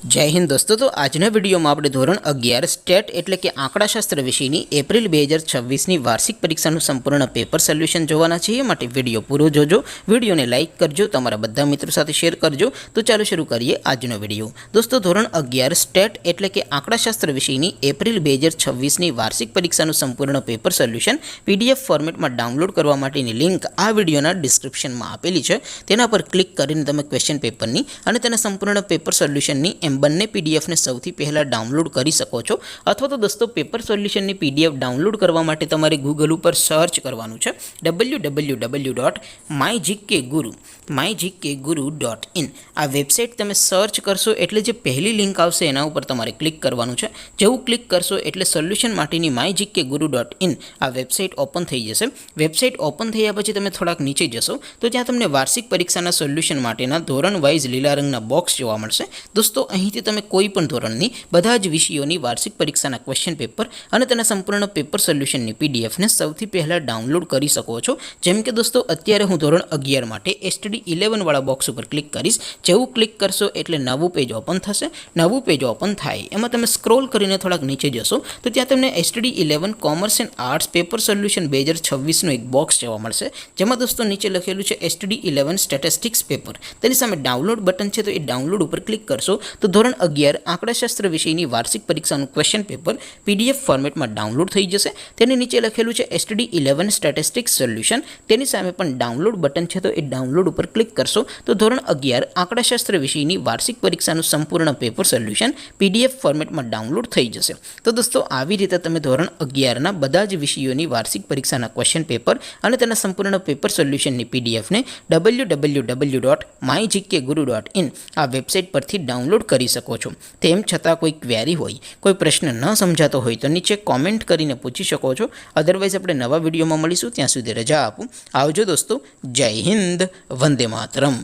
जय हिंद दोस्तों। तो आजना वीडियो में આપણે ધોરણ 11 સ્ટેટ એટલે કે આંકડાશાસ્ત્ર વિષયની એપ્રિલ 2026ની વાર્ષિક પરીક્ષાનું સંપૂર્ણ પેપર સોલ્યુશન જોવાના છીએ। માટે વિડિયો પૂરો જોજો, વિડિયોને લાઈક કરજો, તમારા બધા મિત્રો સાથે શેર કરજો। તો ચાલો શરૂ કરીએ આજનો વિડિયો। દોસ્તો ધોરણ 11 સ્ટેટ એટલે કે આંકડાશાસ્ત્ર વિષયની એપ્રિલ 2026ની વાર્ષિક પરીક્ષાનું સંપૂર્ણ પેપર સોલ્યુશન પીડીએફ ફોર્મેટમાં ડાઉનલોડ કરવા માટેની લિંક આ વિડિયોના ડિસ્ક્રિપ્શનમાં આપેલી છે। તેના પર ક્લિક કરીને તમે ક્વેશ્ચન પેપરની અને તેના સંપૂર્ણ પેપર સોલ્યુશનની બંને પીડીએફને સૌથી પહેલાં ડાઉનલોડ કરી શકો છો। અથવા તો દોસ્તો પેપર સોલ્યુશનની પીડીએફ ડાઉનલોડ કરવા માટે તમારે ગૂગલ ઉપર સર્ચ કરવાનું છે www.mygkguru.in। આ વેબસાઇટ તમે સર્ચ કરશો એટલે જે પહેલી લિંક આવશે એના ઉપર તમારે ક્લિક કરવાનું છે। જેવું ક્લિક કરશો એટલે સોલ્યુશન માટેની mygkguru.in આ વેબસાઇટ ઓપન થઈ જશે। વેબસાઇટ ઓપન થયા પછી તમે થોડાક નીચે જશો તો ત્યાં તમને વાર્ષિક પરીક્ષાના સોલ્યુશન માટેના ધોરણ વાઇઝ લીલા રંગના બોક્સ જોવા મળશે। દોસ્તો અહીંથી તમે કોઈ પણ ધોરણની બધા જ વિષયોની વાર્ષિક પરીક્ષાના ક્વેશ્ચન પેપર અને તેના સંપૂર્ણ પેપર સોલ્યુશનની પીડીએફને સૌથી પહેલાં ડાઉનલોડ કરી શકો છો। જેમ કે દોસ્તો અત્યારે હું ધોરણ 11 માટે STD 11 વાળા બોક્સ ઉપર ક્લિક કરીશ। જેવું ક્લિક કરશો એટલે નવું પેજ ઓપન થશે। નવું પેજ ઓપન થાય એમાં તમે સ્ક્રોલ કરીને થોડાક નીચે જશો તો ત્યાં તમને STD 11 commerce and arts paper solution 2026નું એક બોક્સ જોવા મળશે। જેમાં દોસ્તો નીચે લખેલું છે STD 11 સ્ટેટિસ્ટિક્સ પેપર। તેની સામે ડાઉનલોડ બટન છે, તો એ ડાઉનલોડ ઉપર ક્લિક કરશો તો ધોરણ 11 આંકડાશાસ્ત્ર વિષયની વાર્ષિક પરીક્ષાનું ક્વેશ્ચન પેપર પીડીએફ ફોર્મેટમાં ડાઉનલોડ થઈ જશે। તેની નીચે લખેલું છે STD 11 સ્ટેટિસ્ટિક્સ સોલ્યુશન। તેની સામે પણ ડાઉનલોડ બટન છે, તો એ ડાઉનલોડ ઉપર ક્લિક કરશો તો ધોરણ 11 આંકડાશાસ્ત્ર વિષયની વાર્ષિક પરીક્ષાનું સંપૂર્ણ પેપર સોલ્યુશન પીડીએફ ફોર્મેટમાં ડાઉનલોડ થઈ જશે। તો દોસ્તો આવી રીતે તમે ધોરણ 11ના બધા જ વિષયોની વાર્ષિક પરીક્ષાના ક્વેશ્ચન પેપર અને તેના સંપૂર્ણ પેપર સોલ્યુશનની પીડીએફને www.mygkguru.in આ વેબસાઇટ પરથી ડાઉનલોડ કરી શકો છો। તેમ છતાં કોઈ ક્વેરી હોય, કોઈ પ્રશ્ન ન સમજાતો હોય તો નીચે કોમેન્ટ કરીને પૂછી શકો છો। અધરવાઇઝ આપણે નવા વિડીયોમાં મળીશું, ત્યાં સુધી રજા આપું। આવજો દોસ્તો, જય હિન્દ, વંદે માતરમ।